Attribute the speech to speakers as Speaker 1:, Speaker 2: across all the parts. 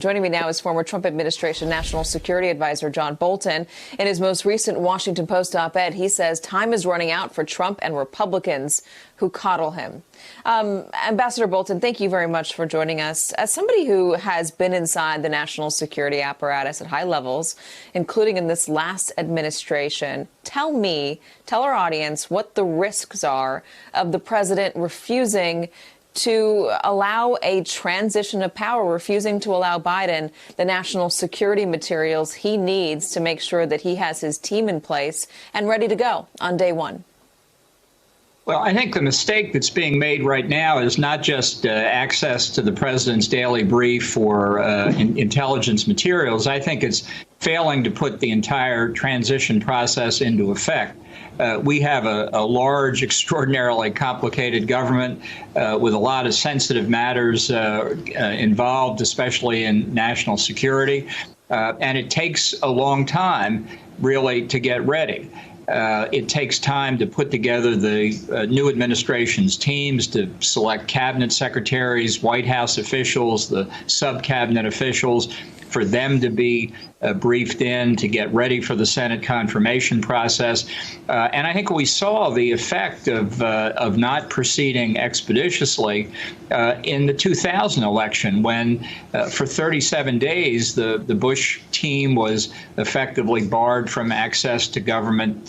Speaker 1: Joining me now is former Trump administration National Security Advisor John Bolton. In his most recent Washington Post op-ed, he says time is running out for Trump and Republicans who coddle him. Ambassador Bolton, thank you very much for joining us. As somebody who has been inside the national security apparatus at high levels, including in this last administration, tell our audience what the risks are of the president refusing to allow a transition of power, refusing to allow Biden the national security materials he needs to make sure that he has his team in place and ready to go on day one.
Speaker 2: Well, I think the mistake that's being made right now is not just access to the president's daily brief or intelligence materials. I think it's failing to put the entire transition process into effect. We have a large, extraordinarily complicated government with a lot of sensitive matters involved, especially in national security. And it takes a long time, really, to get ready. It takes time to put together the new administration's teams, to select cabinet secretaries, White House officials, the sub-cabinet officials, for them to be briefed in, to get ready for the Senate confirmation process. And I think we saw the effect of not proceeding expeditiously in the 2000 election, when for 37 days the Bush team was effectively barred from access to government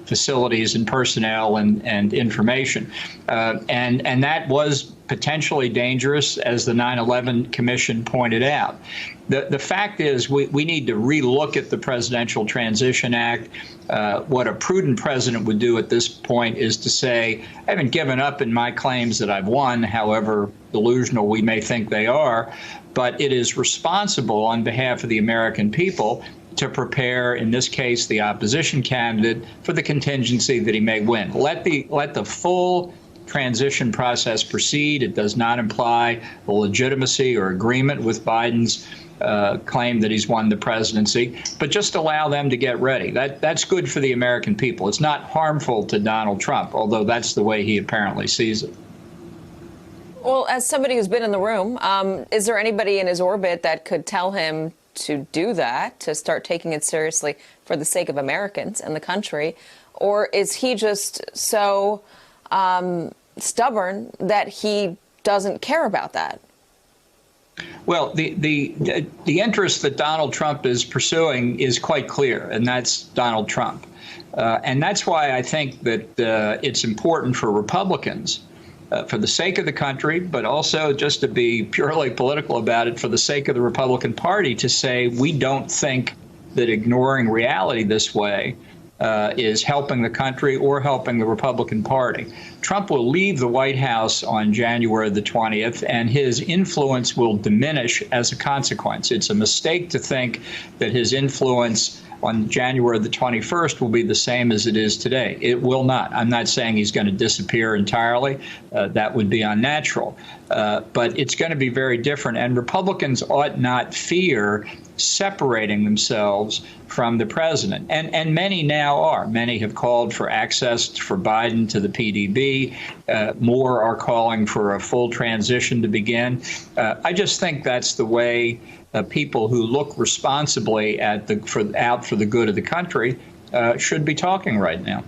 Speaker 2: facilities and personnel and information. And that was potentially dangerous, as the 9/11 Commission pointed out. The fact is, we need to relook at the Presidential Transition Act. What a prudent president would do at this point is to say, I haven't given up in my claims that I've won, however delusional we may think they are, but it is responsible on behalf of the American people to prepare, in this case, the opposition candidate for the contingency that he may win. Let the full transition process proceed. It does not imply the legitimacy or agreement with Biden's claim that he's won the presidency, but just allow them to get ready. That's good for the American people. It's not harmful to Donald Trump, although that's the way he apparently sees it.
Speaker 1: Well, as somebody who's been in the room, is there anybody in his orbit that could tell him to do that, to start taking it seriously for the sake of Americans and the country? Or is he just so stubborn that he doesn't care about that?
Speaker 2: Well, the interest that Donald Trump is pursuing is quite clear, and that's Donald Trump. And that's why I think that it's important for Republicans, for the sake of the country, but also just to be purely political about it, for the sake of the Republican Party, to say we don't think that ignoring reality this way is helping the country or helping the Republican Party. Trump will leave the White House on January the 20th, and his influence will diminish as a consequence. It's a mistake to think that his influence on January the 21st will be the same as it is today. It will not. I'm not saying he's going to disappear entirely. That would be unnatural. But it's going to be very different. And Republicans ought not fear separating themselves from the president. And many now are. Many have called for access for Biden to the PDB. More are calling for a full transition to begin. I just think that's the way people who look responsibly out for the good of the country should be talking right now.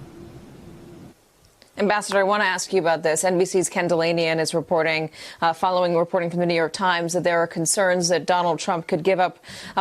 Speaker 1: Ambassador, I want to ask you about this. NBC's Ken Dilanian is reporting, following reporting from the New York Times, that there are concerns that Donald Trump could give up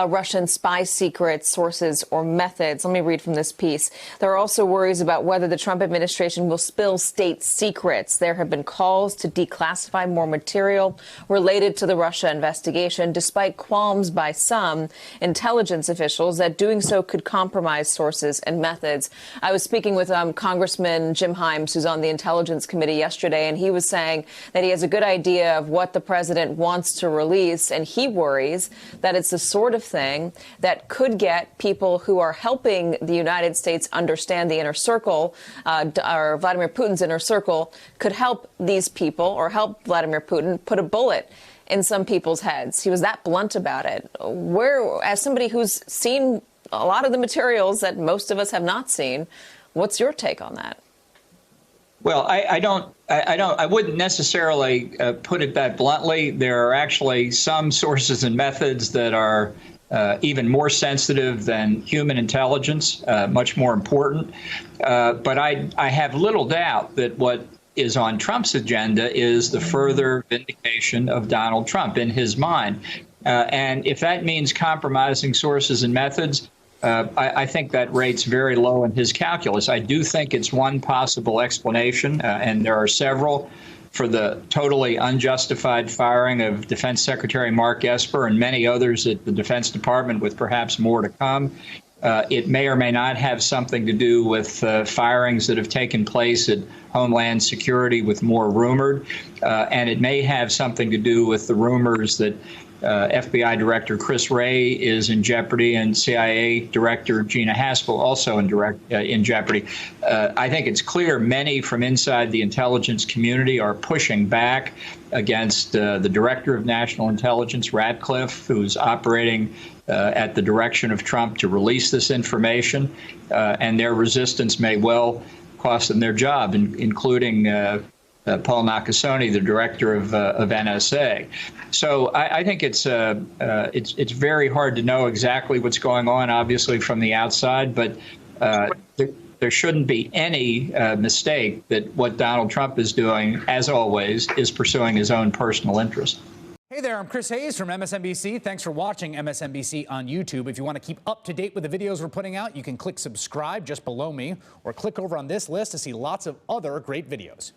Speaker 1: Russian spy secrets, sources, or methods. Let me read from this piece. There are also worries about whether the Trump administration will spill state secrets. There have been calls to declassify more material related to the Russia investigation, despite qualms by some intelligence officials that doing so could compromise sources and methods. I was speaking with Congressman Jim Himes, who's on the Intelligence Committee yesterday, and he was saying that he has a good idea of what the president wants to release, and he worries that it's the sort of thing that could get people who are helping the United States understand the inner circle, or Vladimir Putin's inner circle, could help these people or help Vladimir Putin put a bullet in some people's heads. He was that blunt about it. As somebody who's seen a lot of the materials that most of us have not seen, what's your take on that?
Speaker 2: Well, I wouldn't necessarily put it that bluntly. There are actually some sources and methods that are even more sensitive than human intelligence, much more important. But I have little doubt that what is on Trump's agenda is the further vindication of Donald Trump in his mind. And if that means compromising sources and methods, I think that rate's very low in his calculus. I do think it's one possible explanation, and there are several, for the totally unjustified firing of Defense Secretary Mark Esper and many others at the Defense Department, with perhaps more to come. It may or may not have something to do with firings that have taken place at Homeland Security, with more rumored, and it may have something to do with the rumors that FBI Director Chris Wray is in jeopardy, and CIA Director Gina Haspel also in jeopardy. I think it's clear many from inside the intelligence community are pushing back against the Director of National Intelligence, Ratcliffe, who's operating at the direction of Trump to release this information, and their resistance may well cost them their job, including Paul Nakasone, the director of NSA. So I think it's very hard to know exactly what's going on, obviously, from the outside, but there shouldn't be any mistake that what Donald Trump is doing, as always, is pursuing his own personal interest.
Speaker 3: Hey there, I'm Chris Hayes from MSNBC. Thanks for watching MSNBC on YouTube. If you want to keep up to date with the videos we're putting out, you can click subscribe just below me, or click over on this list to see lots of other great videos.